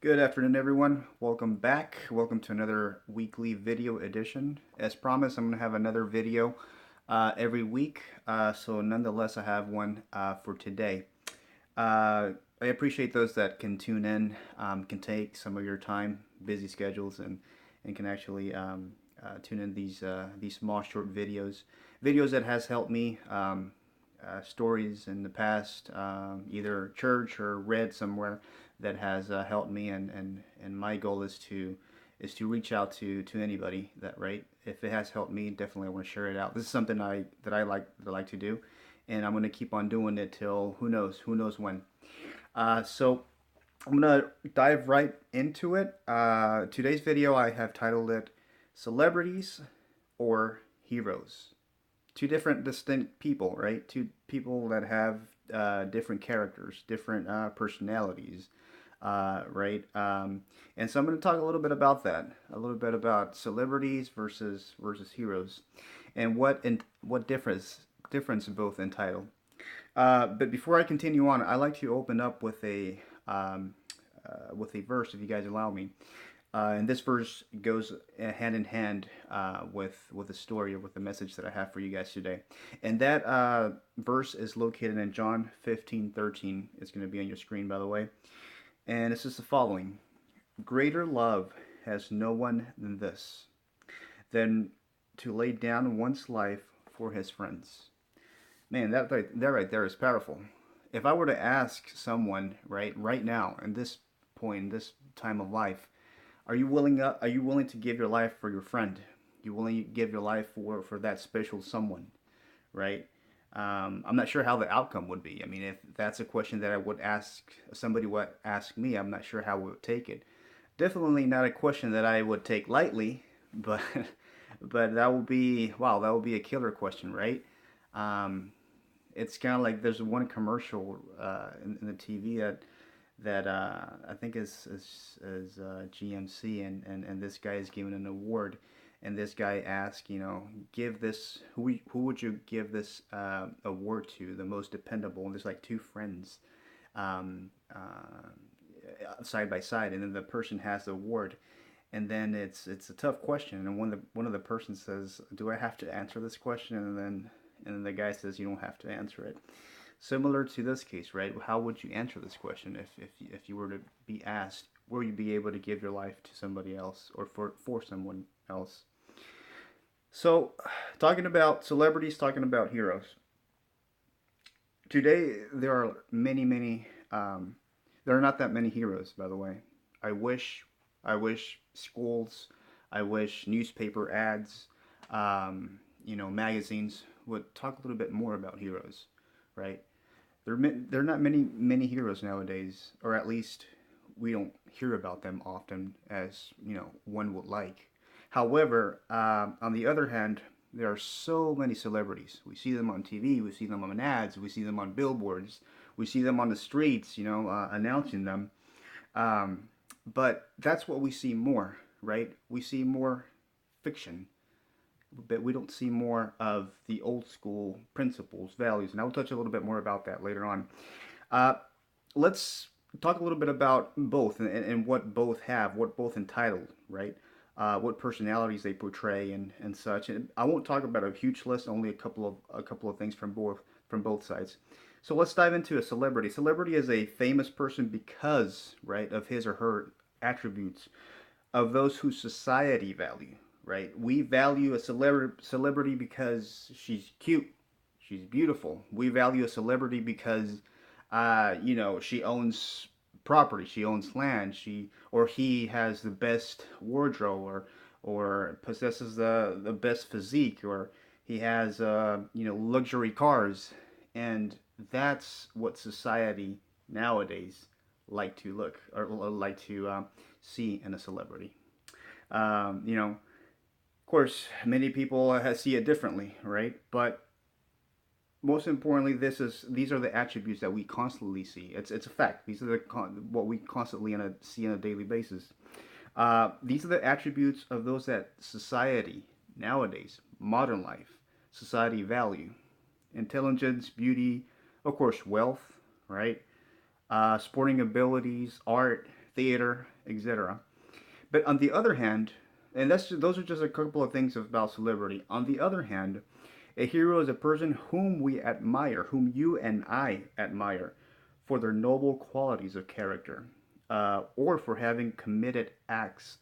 Good afternoon, everyone. Welcome back. Welcome to another weekly video edition. As promised, I'm going to have another video every week. So nonetheless, I have one for today. I appreciate those that can tune in, can take some of your time, busy schedules, and can actually tune in these small short videos that has helped me. Stories in the past, either church or read somewhere that has helped me, and my goal is to reach out to anybody that, right, if it has helped me, definitely I want to share it out. This is something I like to do, and I'm going to keep on doing it till who knows when. So I'm going to dive right into it. Today's video, I have titled it Celebrities or Heroes. Two different distinct people, right? Two people that have different characters, different personalities, right? And so I'm going to talk a little bit about that, a little bit about celebrities versus heroes, and what difference both entitle. But before I continue on, I like to open up with a verse, if you guys allow me. And this verse goes hand in hand with the story or with the message that I have for you guys today. And that verse is located in John 15:13. It's going to be on your screen, by the way. And it's just the following: Greater love has no one than this, than to lay down one's life for his friends. Man, that right there is powerful. If I were to ask someone right now, in this point, in this time of life, are you willing to give your life for your friend? You willing to give your life for that special someone, right? I'm not sure how the outcome would be. I mean, if that's a question that I would ask somebody would ask me, I'm not sure how we would take it. Definitely not a question that I would take lightly, but but that will be, wow, that will be a killer question, right? Um, it's kind of like there's one commercial in the TV that I think is GMC, and this guy is given an award, and this guy asks, give this who would you give this award to, the most dependable, and there's like two friends, um, side by side, and then the person has the award, and then it's a tough question, and one of the persons says, do I have to answer this question? And then the guy says, you don't have to answer it. Similar to this case, right? How would you answer this question if you were to be asked, will you be able to give your life to somebody else, or for someone else? So, talking about celebrities, talking about heroes. Today, there are many. There are not that many heroes, by the way. I wish, I wish schools, I wish newspaper ads, magazines would talk a little bit more about heroes, right? There are not many heroes nowadays, or at least we don't hear about them often as one would like. However, on the other hand, there are so many celebrities. We see them on TV, we see them on ads, we see them on billboards, we see them on the streets, announcing them. Um, but that's what we see more, right? We see more fiction, but we don't see more of the old school principles, values, and I'll touch a little bit more about that later on. Uh, let's talk a little bit about both, and what both have, what both entitled, right? What personalities they portray, and such. And I won't talk about a huge list, only a couple of things from both sides. So let's dive into a celebrity. Celebrity is a famous person because, right, of his or her attributes, of those who society value, right? We value a celebrity because she's cute, she's beautiful. We value a celebrity because, she owns property, she owns land, she or he has the best wardrobe, or possesses the best physique, or he has luxury cars, and that's what society nowadays like to look, or like to see in a celebrity. Of course, many people see it differently, right? But most importantly, these are the attributes that we constantly see. It's a fact. These are what we constantly see on a daily basis. These are the attributes of those that society nowadays, modern life, society value: intelligence, beauty, of course, wealth, right? Sporting abilities, art, theater, etc. But on the other hand, and those are just a couple of things about celebrity. On the other hand, a hero is a person whom we admire, whom you and I admire, for their noble qualities of character, or for having committed acts,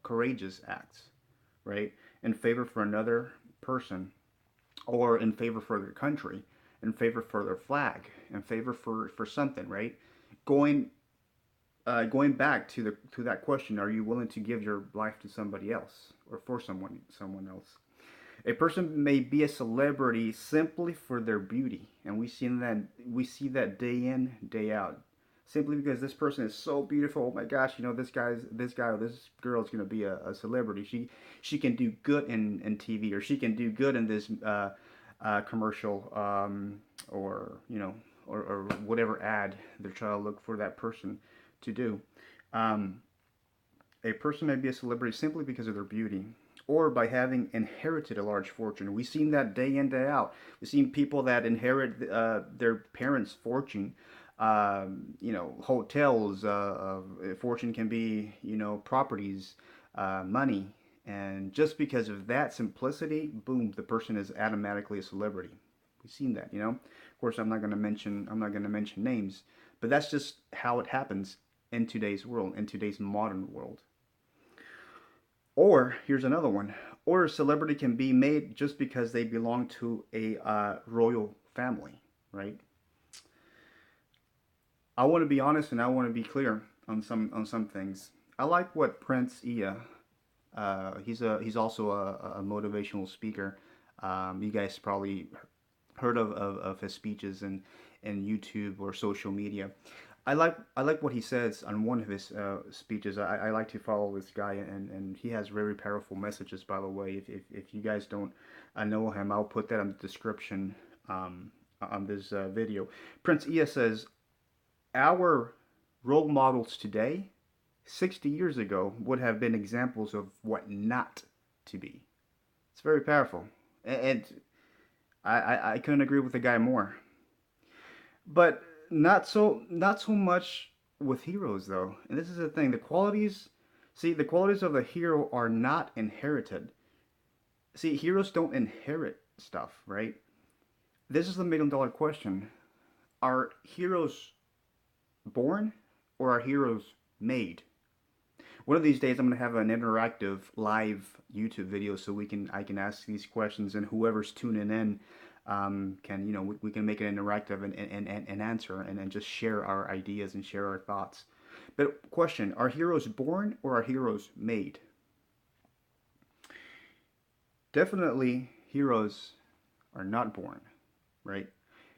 courageous acts, right, in favor for another person, or in favor for their country, in favor for their flag, in favor for something, right? Going going back to the to that question, are you willing to give your life to somebody else or for someone else? A person may be a celebrity simply for their beauty, and we see that day in, day out. Simply because this person is so beautiful. Oh my gosh, this guy or this girl is gonna be a celebrity. She can do good in TV, or she can do good in this commercial, or or whatever ad they're trying to look for that person to do. Um, a person may be a celebrity simply because of their beauty, or by having inherited a large fortune. We've seen that day in, day out. We've seen people that inherit their parents' fortune. Hotels. Fortune can be, properties, money, and just because of that simplicity, boom, the person is automatically a celebrity. We've seen that. Of course, I'm not going to mention names, but that's just how it happens in today's world, in today's modern world. Or here's another one. Or a celebrity can be made just because they belong to a royal family, right? I want to be honest and I want to be clear on some things. I like what Prince Ia. He's also a motivational speaker. You guys probably heard of his speeches in YouTube or social media. I like what he says on one of his speeches. I like to follow this guy, and he has very powerful messages. By the way, if you guys don't know him, I'll put that in the description on this video. Prince Ia says, "Our role models today, 60 years ago, would have been examples of what not to be." It's very powerful, and I couldn't agree with the guy more. But not so much with heroes though. And this is the thing, the qualities of the hero are not inherited. See, heroes don't inherit stuff, right? This is the million dollar question. Are heroes born or are heroes made? One of these days I'm going to have an interactive live YouTube video so I can ask these questions, and whoever's tuning in can, we can make it interactive and answer, and just share our ideas and share our thoughts. But question, are heroes born or are heroes made? Definitely heroes are not born, right?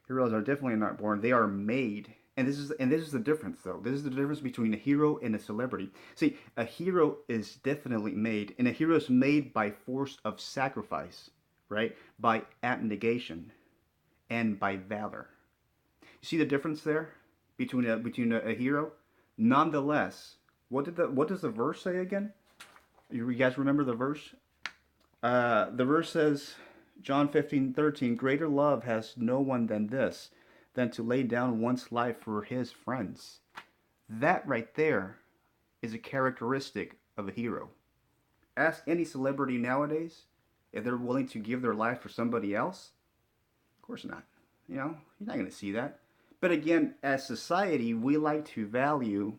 Heroes are definitely not born. They are made. And this is the difference though. This is the difference between a hero and a celebrity. See, a hero is definitely made, and a hero is made by force of sacrifice, right? By abnegation and by valor. You see the difference there between a hero? Nonetheless, what does the verse say again? You guys remember the verse? The verse says, John 15:13, greater love has no one than this, than to lay down one's life for his friends. That right there is a characteristic of a hero. Ask any celebrity nowadays if they're willing to give their life for somebody else. Of course not. You're not going to see that. But again, as society, we like to value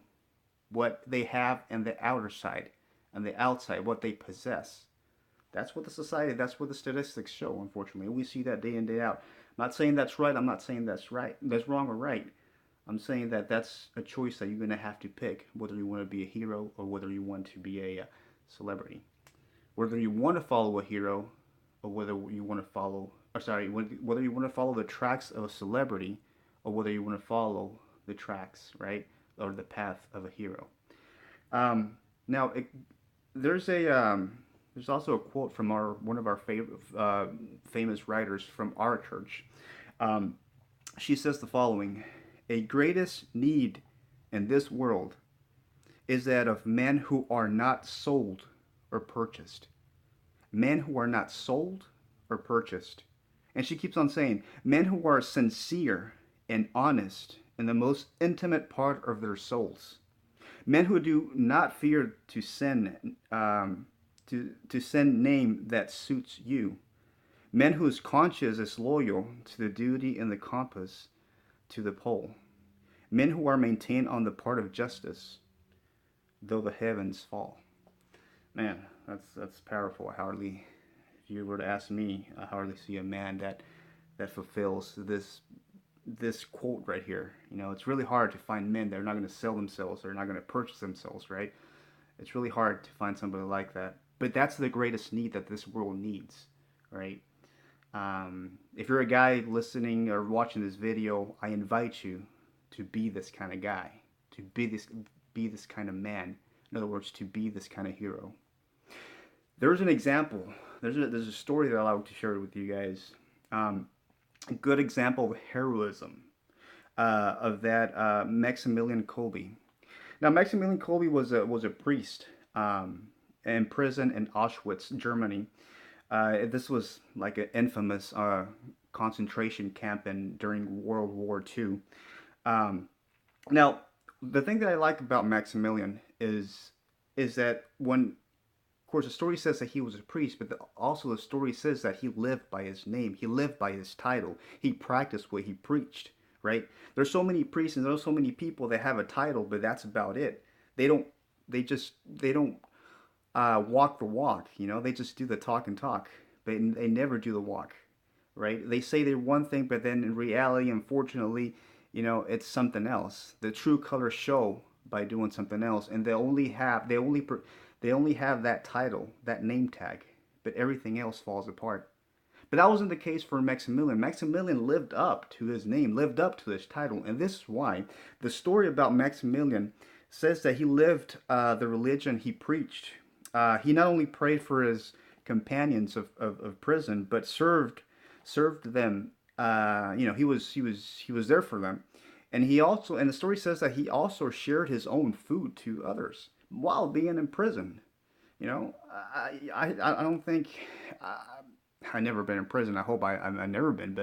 what they have in the outer side and the outside, what they possess. That's what the statistics show, unfortunately. We see that day in, day out. I'm not saying that's right. I'm not saying that's right. That's wrong or right. I'm saying that that's a choice that you're going to have to pick, whether you want to be a hero or whether you want to be a celebrity. Whether you want to follow a hero or whether you want to follow, whether you want to follow the tracks of a celebrity or whether you want to follow the tracks, right, or the path of a hero. Now, there's there's also a quote from one of our favorite famous writers from our church. Um, she says the following: "A greatest need in this world is that of men who are not sold or purchased. Men who are not sold or purchased." And she keeps on saying, men who are sincere and honest in the most intimate part of their souls. Men who do not fear to send to send name that suits you. Men whose conscience is loyal to the duty and the compass to the pole. Men who are maintained on the part of justice, though the heavens fall. Man, that's powerful. I hardly, if you were to ask me, I hardly see a man that fulfills this quote right here. You know, it's really hard to find men that are not going to sell themselves, they're not going to purchase themselves, right? It's really hard to find somebody like that. But that's the greatest need that this world needs, right? If you're a guy listening or watching this video, I invite you to be this kind of guy, to be this kind of man. In other words, to be this kind of hero. There's an example. There's a story that I like to share with you guys. A good example of heroism of that Maximilian Kolbe. Now, Maximilian Kolbe was a priest in prison in Auschwitz, Germany. This was like an infamous concentration camp during World War II. Now, the thing that I like about Maximilian is that when, of course, the story says that he was a priest, but also the story says that he lived by his name. He lived by his title. He practiced what he preached, right? There's so many priests and there's so many people that have a title, but that's about it. They don't. They don't walk the walk. You know, they just do the talk and talk, but they never do the walk, right? They say they're one thing, but then in reality, unfortunately, you know, it's something else. The true colors show by doing something else, and they only have that title, that name tag, but everything else falls apart. But that wasn't the case for Maximilian. Maximilian lived up to his name, lived up to his title, and this is why the story about Maximilian says that he lived the religion he preached. He not only prayed for his companions of prison, but served them. You know, he was there for them, and the story says that he also shared his own food to others while being in prison. You know, I don't think I never been in prison. I hope I've never been,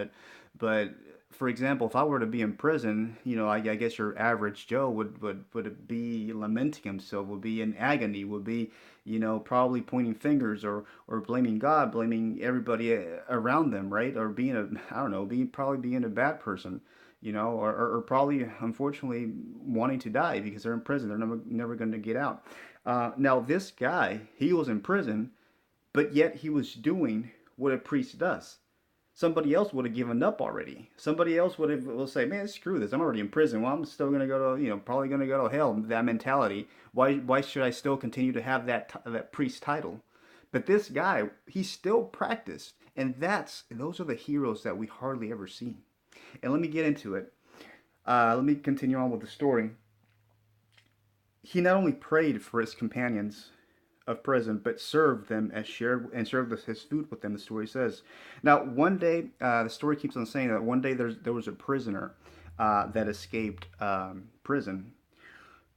but for example, if I were to be in prison, you know, I guess your average Joe would be lamenting himself, would be in agony, would be, you know, probably pointing fingers or blaming God, blaming everybody around them, right? Or being I don't know, probably being a bad person, you know, or probably unfortunately wanting to die because they're in prison, they're never going to get out. Now this guy, he was in prison, but yet he was doing what a priest does. Somebody else would have given up already. Somebody else will say, "Man, screw this. I'm already in prison. Well, I'm still gonna go to, you know, probably gonna go to hell." That mentality. Why should I still continue to have that priest title? But this guy, he still practiced, and those are the heroes that we hardly ever see. And let me get into it. Let me continue on with the story. He not only prayed for his companions of prison, but served them as served his food with them. The story says. Now, one day, the story keeps on saying that one day there was a prisoner that escaped prison.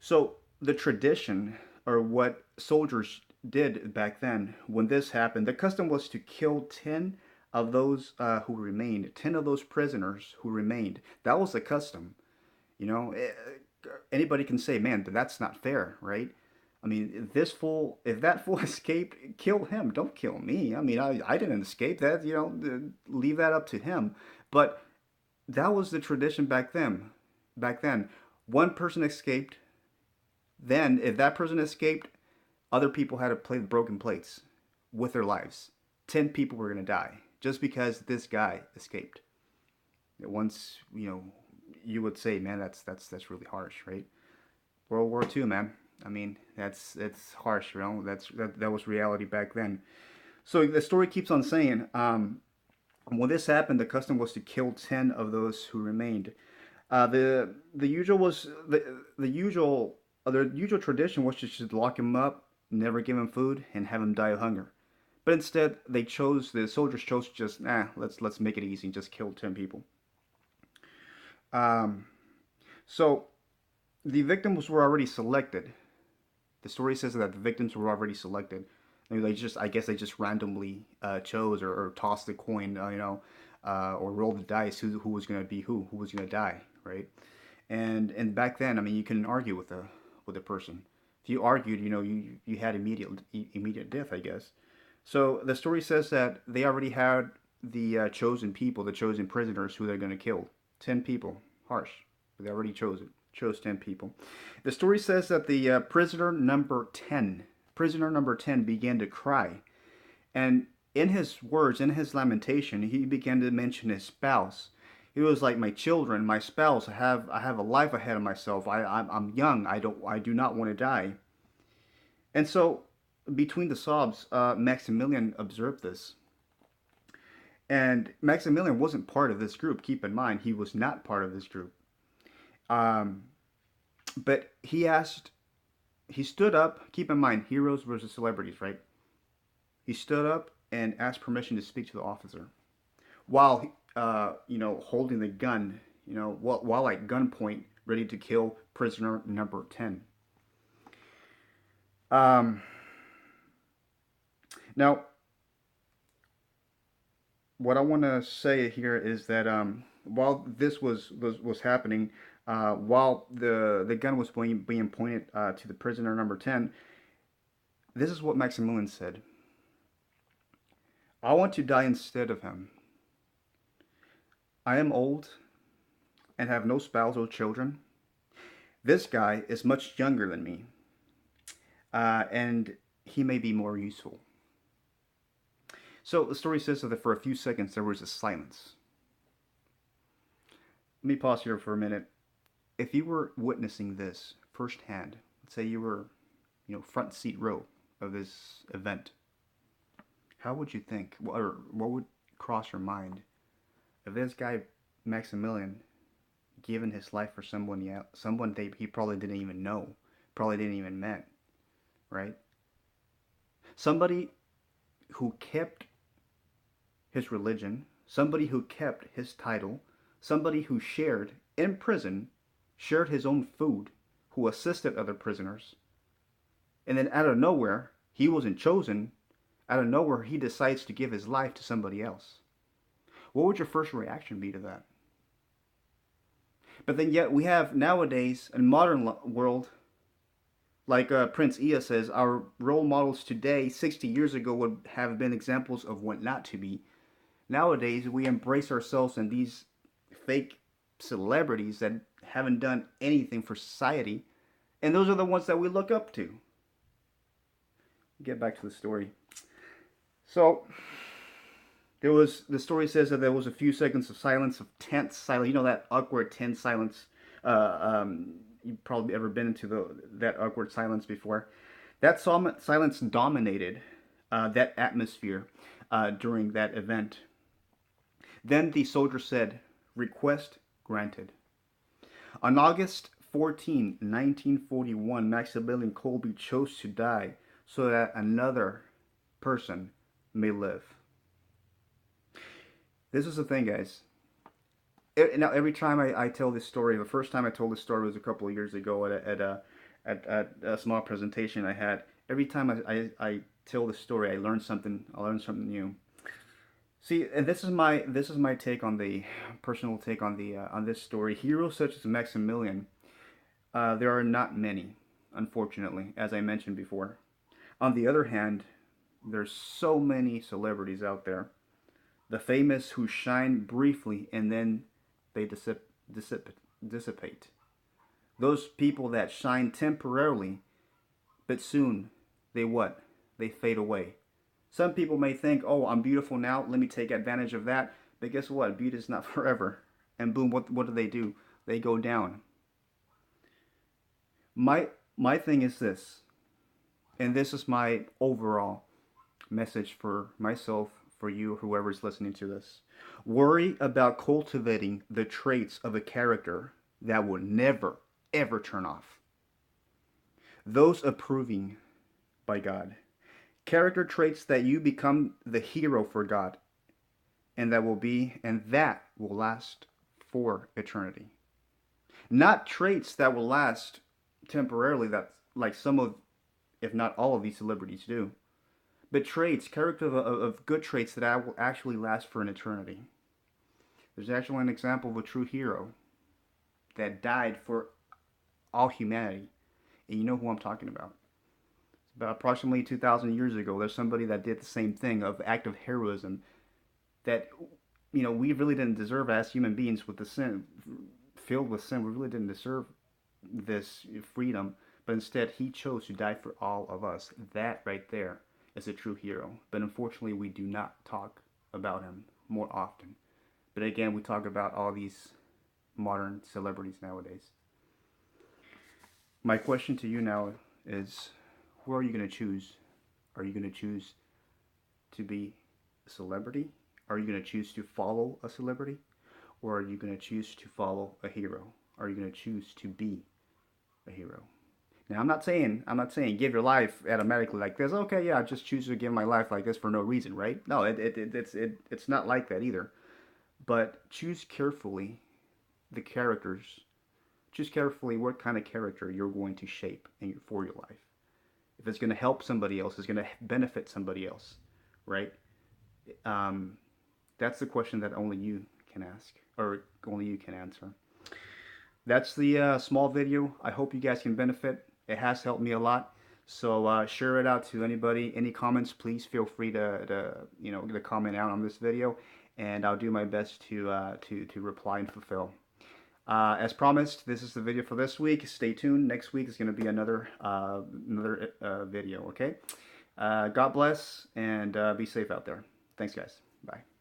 So the tradition, or what soldiers did back then, when this happened, the custom was to kill 10 of those who remained, 10 of those prisoners who remained. That was the custom. You know, anybody can say, "Man, but that's not fair," right? I mean, if that fool escaped, kill him. Don't kill me. I mean, I didn't escape that, you know, leave that up to him. But that was the tradition back then. Back then, one person escaped. Then, if that person escaped, other people had to play the broken plates with their lives. 10 people were going to die just because this guy escaped. Once, you know, you would say, "Man, that's really harsh," right? World War II, man. I mean, it's harsh, you know. That was reality back then. So the story keeps on saying, when this happened, the custom was to kill 10 of those who remained. The usual was the usual tradition was to just lock him up, never give him food, and have him die of hunger. But instead, the soldiers chose just let's make it easy and just kill 10 people. Um, so the victims were already selected. The story says that the victims were already selected. I guess they just randomly chose or tossed the coin, you know, or rolled the dice who was going to be who was going to die, right? And back then, I mean, you couldn't argue with a person. If you argued, you had immediate death, I guess. So the story says that they already had the chosen people, the chosen prisoners who they're going to kill. 10 people. Harsh. But they already chose 10 people. The story says that the prisoner number 10 began to cry. And in his words, in his lamentation, he began to mention his spouse. He was like, my children, my spouse. I have a life ahead of myself. I'm young. I do not want to die. And so, between the sobs, Maximilian observed this. And Maximilian wasn't part of this group. Keep in mind, he was not part of this group. Um, but he stood up. Keep in mind, heroes versus celebrities, right? He stood up and asked permission to speak to the officer while, holding the gun, while at gunpoint, ready to kill prisoner number 10. Um, Now, what I want to say here is that while this was happening, while the gun was being pointed to the prisoner number 10, this is what Maximilian said: "I want to die instead of him. I am old and have no spouse or children. This guy is much younger than me, and he may be more useful." So the story says that for a few seconds there was a silence. Let me pause here for a minute. If you were witnessing this firsthand, let's say you were, front seat row of this event, how would you think, or what would cross your mind if this guy Maximilian given his life for someone, someone he probably didn't even know, probably didn't even met, right? Somebody who kept his religion, somebody who kept his title, somebody who shared in prison, shared his own food, who assisted other prisoners. And then out of nowhere, he wasn't chosen. Out of nowhere, he decides to give his life to somebody else. What would your first reaction be to that? But then yet we have nowadays, in modern world, like Prince Ia says, our role models today, 60 years ago, would have been examples of what not to be. Nowadays, we embrace ourselves in these fake celebrities that haven't done anything for society, and those are the ones that we look up to. Get back to the story. So, the story says that there was a few seconds of silence, of tense silence. You know, that awkward tense silence. You've probably ever been into that awkward silence before. That silence dominated that atmosphere during that event. Then the soldier said, "Request granted." On August 14, 1941, Maximilian Kolbe chose to die so that another person may live. This is the thing, guys. Now, every time I tell this story, the first time I told this story was a couple of years ago at a small presentation I had. Every time I tell this story, I learn something. I learn something new. See, and this is my take on the personal take on this story. Heroes such as Maximilian, there are not many, unfortunately, as I mentioned before. On the other hand, there's so many celebrities out there, the famous who shine briefly and then they dissipate. Those people that shine temporarily, but soon they what? They fade away. Some people may think, oh, I'm beautiful now, let me take advantage of that. But guess what? Beauty is not forever. And boom, what do? They go down. My thing is this, and this is my overall message for myself, for you, whoever's listening to this. Worry about cultivating the traits of a character that will never, ever turn off. Those approving by God. Character traits that you become the hero for God, and that will last for eternity. Not traits that will last temporarily, that like some of, if not all of these celebrities do, but traits, character of good traits that will actually last for an eternity. There's actually an example of a true hero that died for all humanity. And you know who I'm talking about. About approximately 2,000 years ago, there's somebody that did the same thing of act of heroism that, we really didn't deserve as human beings with the sin, filled with sin. We really didn't deserve this freedom, but instead he chose to die for all of us. That right there is a true hero. But unfortunately, we do not talk about him more often. But again, we talk about all these modern celebrities nowadays. My question to you now is, who are you going to choose? Are you going to choose to be a celebrity? Are you going to choose to follow a celebrity? Or are you going to choose to follow a hero? Are you going to choose to be a hero? Now, I'm not saying give your life automatically like this. Okay, yeah, I just choose to give my life like this for no reason, right? No, it's not like that either. But choose carefully the characters. Choose carefully what kind of character you're going to shape for your life. If it's going to help somebody else, it's going to benefit somebody else, right? Um, that's the question that only you can ask, or only you can answer. That's the small video. I hope you guys can benefit. It has helped me a lot. So share it out to anybody. Any comments, please feel free to comment out on this video, and I'll do my best to reply and fulfill. As promised, this is the video for this week. Stay tuned. Next week is going to be another video. Okay. God bless and be safe out there. Thanks, guys. Bye.